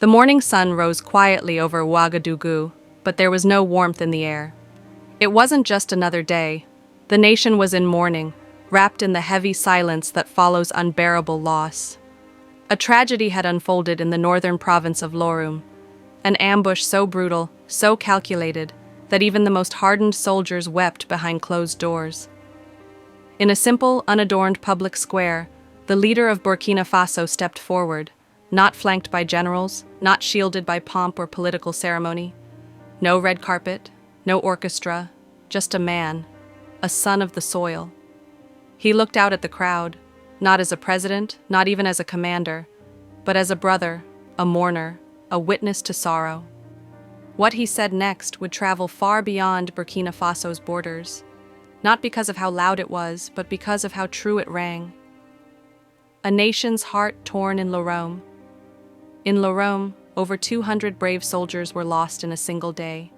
The morning sun rose quietly over Ouagadougou, but there was no warmth in the air. It wasn't just another day. The nation was in mourning, wrapped in the heavy silence that follows unbearable loss. A tragedy had unfolded in the northern province of Loroum, an ambush so brutal, so calculated, that even the most hardened soldiers wept behind closed doors. In a simple, unadorned public square, the leader of Burkina Faso stepped forward, not flanked by generals, not shielded by pomp or political ceremony. No red carpet, no orchestra, just a man, a son of the soil. He looked out at the crowd, not as a president, not even as a commander, but as a brother, a mourner, a witness to sorrow. What he said next would travel far beyond Burkina Faso's borders, not because of how loud it was, but because of how true it rang. A nation's heart torn in Loroum. In Loroum, over 200 brave soldiers were lost in a single day.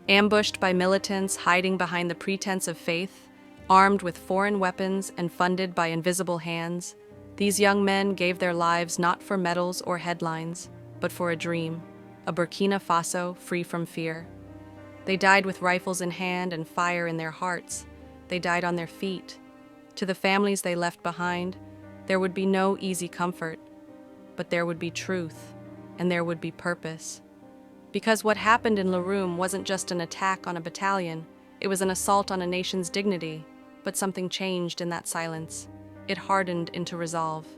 Ambushed by militants hiding behind the pretense of faith, armed with foreign weapons and funded by invisible hands, these young men gave their lives not for medals or headlines, but for a dream, a Burkina Faso free from fear. They died with rifles in hand and fire in their hearts. They died on their feet. To the families they left behind, there would be no easy comfort, but there would be truth, and there would be purpose. Because what happened in Loroum wasn't just an attack on a battalion, it was an assault on a nation's dignity, but something changed in that silence. It hardened into resolve.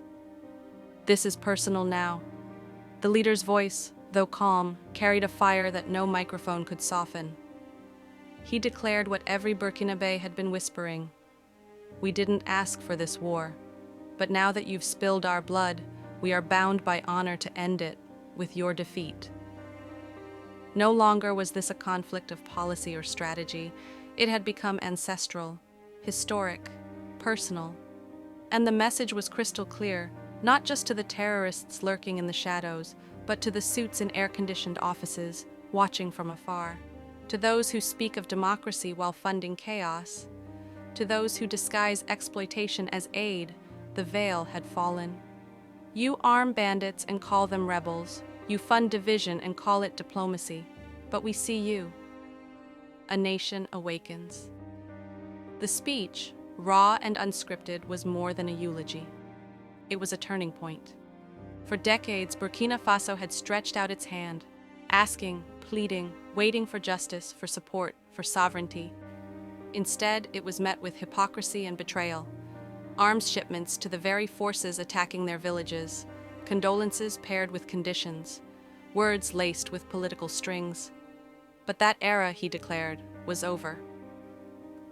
This is personal now. The leader's voice, though calm, carried a fire that no microphone could soften. He declared what every Burkinabé had been whispering. We didn't ask for this war, but now that you've spilled our blood, we are bound by honor to end it with your defeat. No longer was this a conflict of policy or strategy. It had become ancestral, historic, personal. And the message was crystal clear, not just to the terrorists lurking in the shadows, but to the suits in air-conditioned offices, watching from afar. To those who speak of democracy while funding chaos. To those who disguise exploitation as aid, the veil had fallen. You arm bandits and call them rebels. You fund division and call it diplomacy. But we see you. A nation awakens. The speech, raw and unscripted, was more than a eulogy. It was a turning point. For decades, Burkina Faso had stretched out its hand, asking, pleading, waiting for justice, for support, for sovereignty. Instead, it was met with hypocrisy and betrayal. Arms shipments to the very forces attacking their villages, condolences paired with conditions, words laced with political strings. But that era, he declared, was over.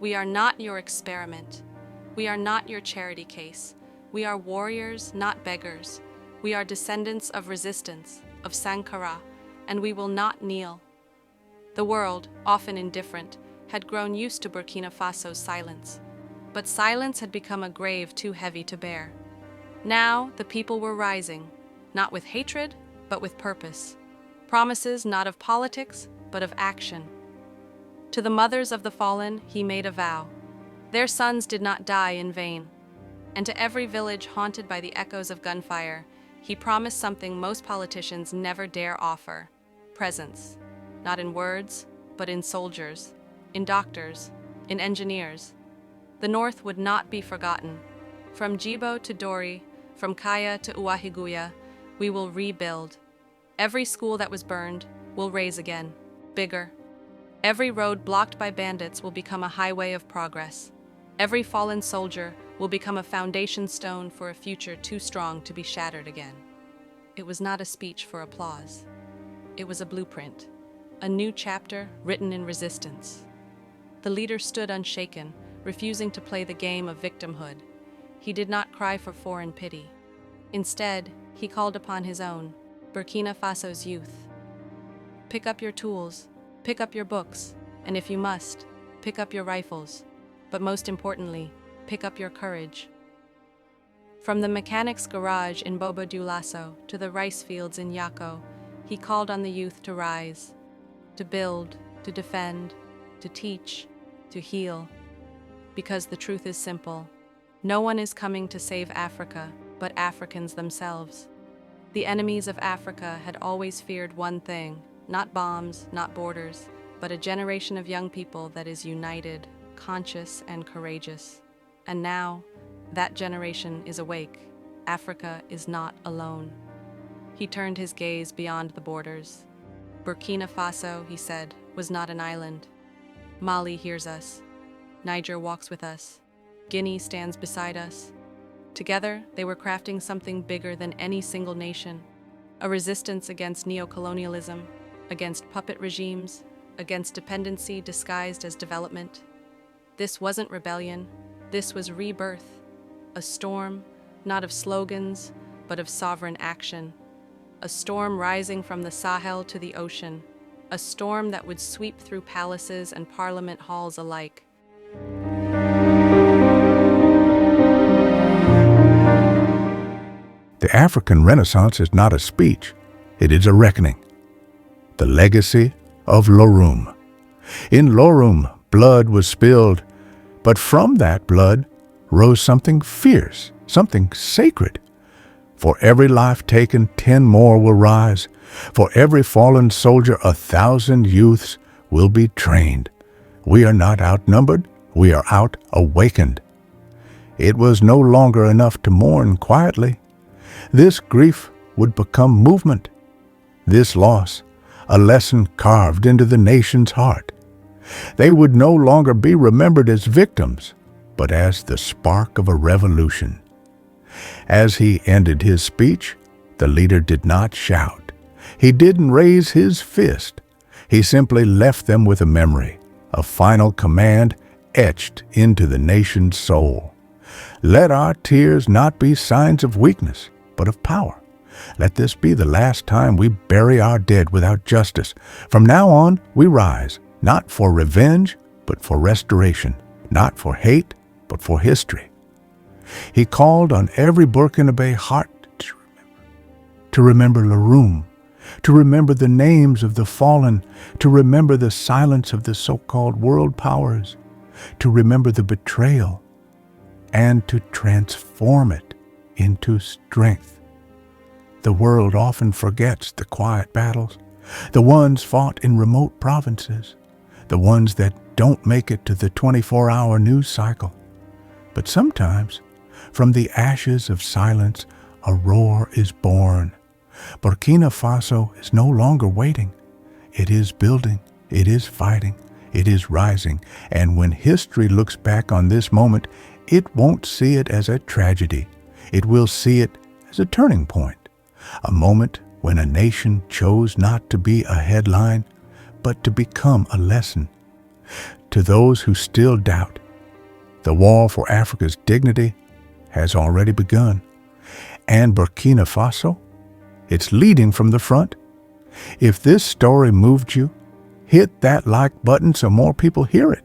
We are not your experiment. We are not your charity case. We are warriors, not beggars. We are descendants of resistance, of Sankara, and we will not kneel. The world, often indifferent, had grown used to Burkina Faso's silence. But silence had become a grave too heavy to bear. Now, the people were rising, not with hatred, but with purpose. Promises not of politics, but of action. To the mothers of the fallen, he made a vow. Their sons did not die in vain. And to every village haunted by the echoes of gunfire, he promised something most politicians never dare offer: presence, not in words, but in soldiers, in doctors, in engineers. The North would not be forgotten. From Djibo to Dori, from Kaya to Ouahigouya, we will rebuild. Every school that was burned will raise again, bigger. Every road blocked by bandits will become a highway of progress. Every fallen soldier will become a foundation stone for a future too strong to be shattered again. It was not a speech for applause. It was a blueprint, a new chapter written in resistance. The leader stood unshaken, refusing to play the game of victimhood. He did not cry for foreign pity. Instead, he called upon his own, Burkina Faso's youth. Pick up your tools, pick up your books, and if you must, pick up your rifles. But most importantly, pick up your courage. From the mechanic's garage in Bobo Dioulasso to the rice fields in Yako, he called on the youth to rise, to build, to defend, to teach, to heal. Because the truth is simple. No one is coming to save Africa, but Africans themselves. The enemies of Africa had always feared one thing, not bombs, not borders, but a generation of young people that is united, conscious, and courageous. And now, that generation is awake. Africa is not alone. He turned his gaze beyond the borders. Burkina Faso, he said, was not an island. Mali hears us. Niger walks with us. Guinea stands beside us. Together, they were crafting something bigger than any single nation. A resistance against neocolonialism, against puppet regimes, against dependency disguised as development. This wasn't rebellion. This was rebirth. A storm, not of slogans, but of sovereign action. A storm rising from the Sahel to the ocean. A storm that would sweep through palaces and parliament halls alike. The African Renaissance is not a speech, it is a reckoning. The legacy of Loroum. In Loroum, blood was spilled, but from that blood rose something fierce, something sacred. For every life taken, 10 more will rise. For every fallen soldier, 1,000 youths will be trained. We are not outnumbered, we are out awakened. It was no longer enough to mourn quietly. This grief would become movement. This loss, a lesson carved into the nation's heart. They would no longer be remembered as victims, but as the spark of a revolution. As he ended his speech, the leader did not shout. He didn't raise his fist. He simply left them with a memory, a final command etched into the nation's soul. Let our tears not be signs of weakness, but of power. Let this be the last time we bury our dead without justice. From now on, we rise, not for revenge, but for restoration, not for hate, but for history. He called on every Burkinabé heart to remember Loroum, to remember the names of the fallen, to remember the silence of the so-called world powers, to remember the betrayal, and to transform it into strength. The world often forgets the quiet battles, the ones fought in remote provinces, the ones that don't make it to the 24-hour news cycle. But sometimes, from the ashes of silence, a roar is born. Burkina Faso is no longer waiting. It is building, it is fighting, it is rising, and when history looks back on this moment, it won't see it as a tragedy. It will see it as a turning point, a moment when a nation chose not to be a headline, but to become a lesson. To those who still doubt, the war for Africa's dignity has already begun. And Burkina Faso, it's leading from the front. If this story moved you, hit that like button so more people hear it.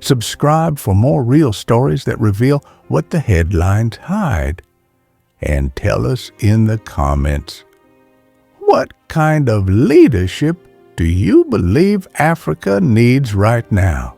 Subscribe for more real stories that reveal what the headlines hide. And tell us in the comments, what kind of leadership do you believe Africa needs right now?